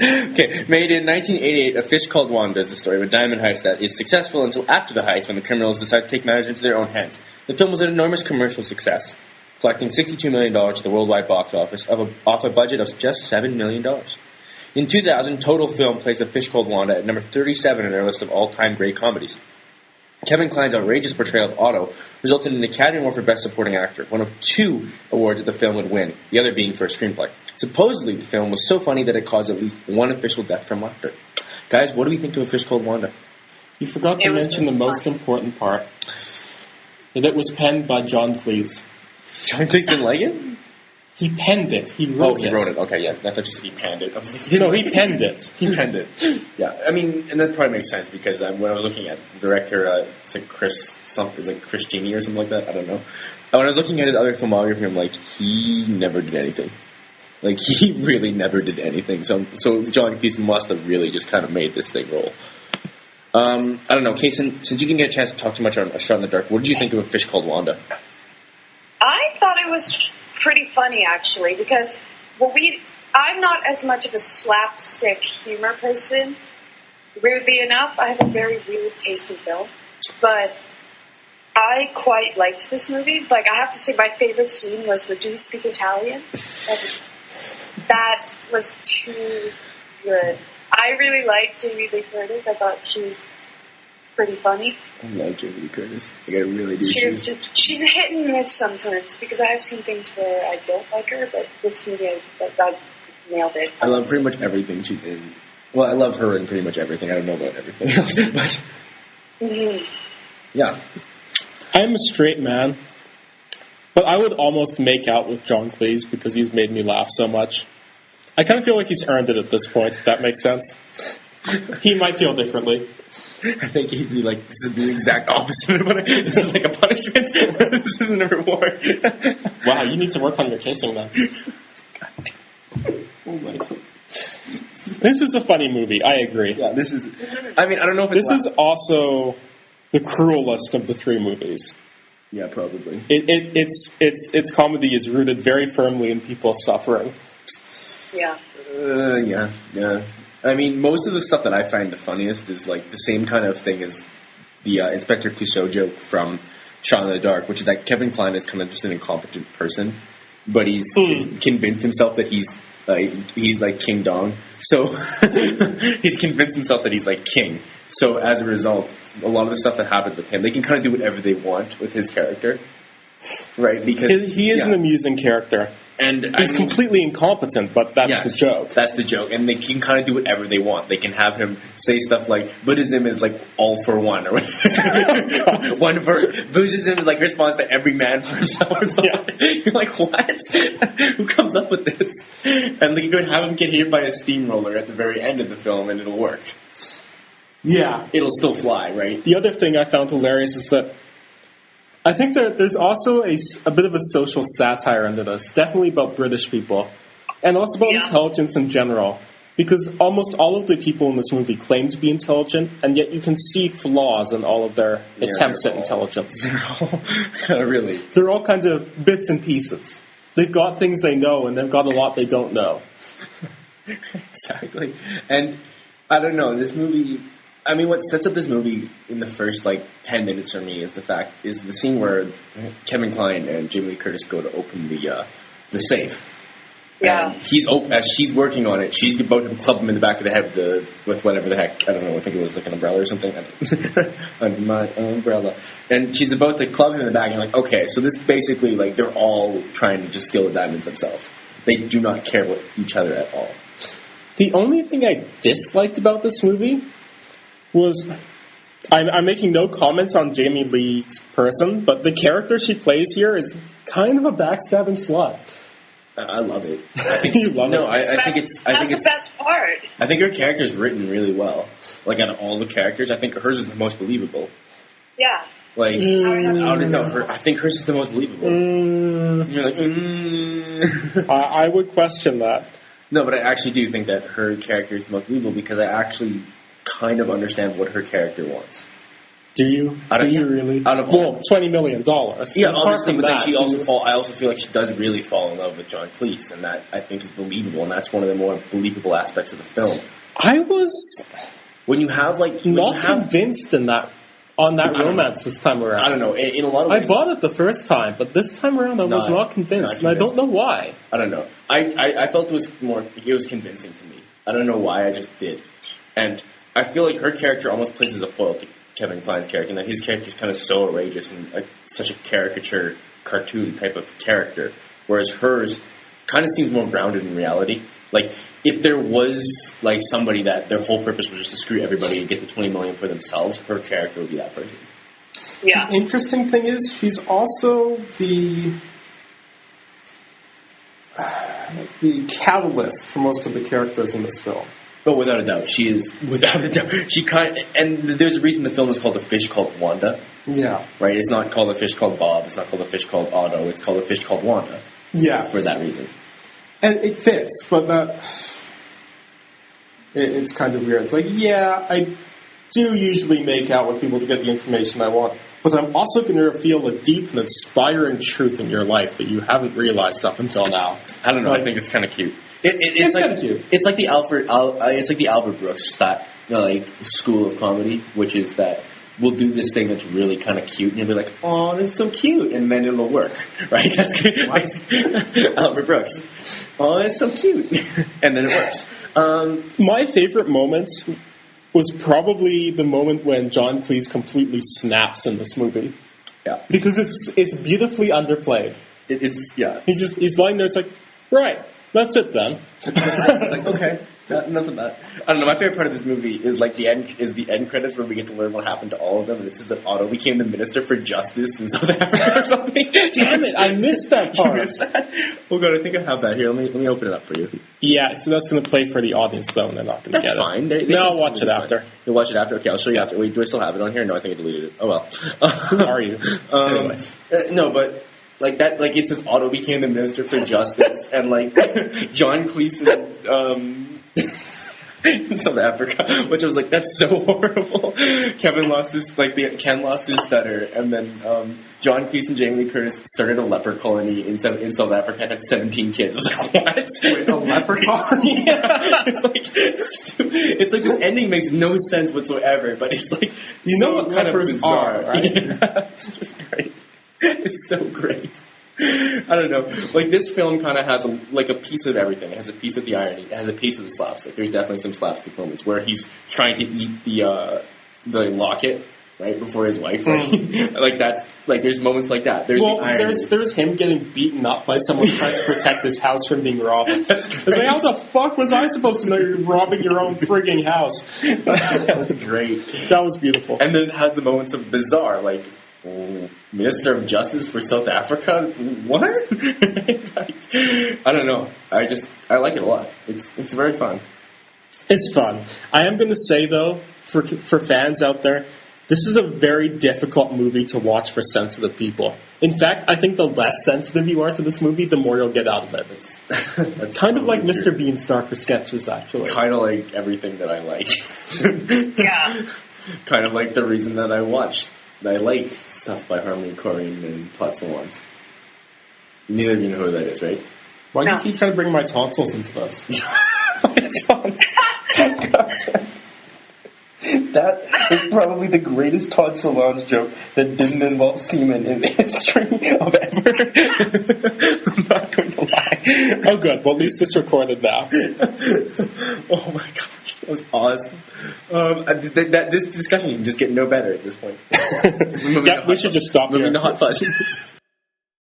Okay, made in 1988, A Fish Called Wanda is the story of a diamond heist that is successful until after the heist when the criminals decide to take matters into their own hands. The film was an enormous commercial success, collecting $62 million to the worldwide box office off a budget of just $7 million. In 2000, Total Film placed A Fish Called Wanda at number 37 in their list of all-time great comedies. Kevin Klein's outrageous portrayal of Otto resulted in an Academy Award for Best Supporting Actor, one of 2 awards that the film would win, the other being for a screenplay. Supposedly, the film was so funny that it caused at least one official death from laughter. Guys, what do we think of A Fish Called Wanda? You forgot to mention the most important part. That it was penned by John Cleese. John Cleese didn't like it? He penned it. He wrote it. Oh, he wrote it. Okay, yeah. I thought you said he penned it. No, he penned it. He penned it. Yeah, I mean, and that probably makes sense because when I was looking at the director, it's like Chris Genie or something like that. I don't know. When I was looking at his other filmography, I'm like, he never did anything. Like, he really never did anything. So John Cleese must have really just kind of made this thing roll. I don't know, Kasen, since you didn't get a chance to talk too much on A Shot in the Dark, what did you think of A Fish Called Wanda? I thought it was pretty funny, actually, because I'm not as much of a slapstick humor person. Weirdly enough, I have a very weird taste in film, but I quite liked this movie. Like, I have to say my favorite scene was the "Do you speak Italian?" That was too good. I really liked Jamie Lee Curtis. I thought she was pretty funny. I love Jamie Lee Curtis. Like, I really do. She's a hit and miss sometimes because I have seen things where I don't like her, but this movie I nailed it. I love pretty much everything she's in. Well, I love her in pretty much everything. I don't know about everything else, but yeah. I'm a straight man, but I would almost make out with John Cleese because he's made me laugh so much. I kind of feel like he's earned it at this point, if that makes sense. He might feel differently. I think he'd be like, this is the exact opposite of what this is like a punishment. This isn't a reward. Wow, you need to work on your kissing then. Oh my God. This is a funny movie, I agree. Yeah, this is, I mean, I don't know if it's This is also the cruelest of the 3 movies. Yeah, probably. Its comedy is rooted very firmly in people suffering. Yeah. Yeah. I mean, most of the stuff that I find the funniest is like the same kind of thing as the Inspector Clouseau joke from Shot in the Dark, which is that Kevin Klein is kind of just an incompetent person, but he's convinced himself that he's like King Dong. So he's convinced himself that he's like king. So as a result, a lot of the stuff that happened with him, they can kind of do whatever they want with his character, right? Because he is an amusing character. And he's completely incompetent, but that's the joke. That's the joke. And they can kind of do whatever they want. They can have him say stuff like, Buddhism is like all for one. Or one for Buddhism is like response to every man for himself or something. Yeah. You're like, what? Who comes up with this? And like, you could have him get hit by a steamroller at the very end of the film and it'll work. Yeah. It'll still fly, right? The other thing I found hilarious is that I think that there's also a bit of a social satire under this, definitely about British people, and also about intelligence in general, because almost all of the people in this movie claim to be intelligent, and yet you can see flaws in all of their attempts at intelligence. Really? They're all kinds of bits and pieces. They've got things they know, and they've got a lot they don't know. Exactly. And I don't know, this movie... I mean, what sets up this movie in the first, 10 minutes for me is the scene where Kevin Klein and Jamie Lee Curtis go to open the safe. Yeah. And as she's working on it, she's about to club him in the back of the head with whatever the heck, I don't know, I think it was like an umbrella or something. On my umbrella. And she's about to club him in the back, and I'm like, okay, so this basically, they're all trying to just steal the diamonds themselves. They do not care about each other at all. The only thing I disliked about this movie was, I'm making no comments on Jamie Lee's person, but the character she plays here is kind of a backstabbing slut. I love it. I think you love it. I think it's the best part. I think her character is written really well. Out of all the characters, I think hers is the most believable. Yeah. I think hers is the most believable. You're like, I would question that. No, but I actually do think that her character is the most believable because I actually kind of understand what her character wants. Do you? Do you really? Well, $20 million. Yeah, obviously, but then I also feel like she does really fall in love with John Cleese, and that I think is believable, and that's one of the more believable aspects of the film. I was when you have convinced on that romance this time around. I don't know. In a lot of ways, I bought it the first time, but this time around I was not convinced, and I don't know why. I don't know. I felt it was convincing to me. I don't know why, I just did. And I feel like her character almost plays as a foil to Kevin Klein's character, and that his character is kind of so outrageous and such a caricature, cartoon type of character, whereas hers kind of seems more grounded in reality. Like, if there was, like, somebody that their whole purpose was just to screw everybody and get the $20 million for themselves, her character would be that person. Yeah. The interesting thing is, she's also the catalyst for most of the characters in this film. Oh, without a doubt. She is, without a doubt. And there's a reason the film is called A Fish Called Wanda. Yeah. Right? It's not called A Fish Called Bob. It's not called A Fish Called Otto. It's called A Fish Called Wanda. Yeah. For that reason. And it fits, but it's kind of weird. It's like, yeah, I do usually make out with people to get the information I want, but I'm also going to reveal a deep and inspiring truth in your life that you haven't realized up until now. I don't know. I think it's kind of cute. It's kind of cute. It's like the Albert Brooks school of comedy, which is that we'll do this thing that's really kind of cute, and you'll be like, "Oh, that's so cute," and then it'll work, right? That's good. Albert Brooks. Oh, it's so cute, and then it works. My favorite moment was probably the moment when John Cleese completely snaps in this movie. Yeah, because it's beautifully underplayed. It is. Yeah, he's lying there. It's like, right. That's it then. Like, okay, enough of that. I don't know. My favorite part of this movie is like the end credits where we get to learn what happened to all of them, and it says that Otto became the Minister for Justice in South Africa or something. Damn it! I missed that part. You missed that? Oh god, I think I have that here. Let me open it up for you. Yeah, so that's going to play for the audience though, and they're not going to get it. That's fine. No, I'll watch it after. You'll watch it after. Okay, I'll show you after. Wait, do I still have it on here? No, I think I deleted it. Oh well. Are you? Anyway. No, but. Like that, like it says Otto became the Minister for Justice, and like John Cleese in South Africa, which I was like, that's so horrible. Ken lost his stutter, and then John Cleese and Jamie Lee Curtis started a leper colony in South Africa and had 17 kids. I was like, what? Wait, a leper colony? Yeah. It's like this ending makes no sense whatsoever, but it's like you know what lepers are, right? Yeah. It's just great. It's so great. I don't know. Like, this film kind of has a piece of everything. It has a piece of the irony. It has a piece of the slapstick. There's definitely some slapstick moments where he's trying to eat the locket right before his wife. Right? Like that's like there's moments like that. There's him getting beaten up by someone trying to protect his house from being robbed. It's like, how the fuck was I supposed to know you're robbing your own frigging house? That's great. That was beautiful. And then it has the moments of bizarre, like. Minister of Justice for South Africa? What? I don't know. I like it a lot. It's very fun. It's fun. I am going to say though, for fans out there, this is a very difficult movie to watch for sensitive people. In fact, I think the less sensitive you are to this movie, the more you'll get out of it. That's kind of like Mr. Bean's darker sketches, actually. Kind of like everything that I like. Yeah. Kind of like the reason that I watched. I like stuff by Harmony Korine and Plot Salons. Neither of you know who that is, right? Why do you keep trying to bring my tonsils into this? My tonsils. That is probably the greatest Todd Salons joke that didn't involve semen in the history of ever. I'm not going to lie. Oh, good. Well, at least it's recorded now. Oh my gosh, that was awesome. This discussion can just get no better at this point. We should just stop. Moving to Hot Fuzz.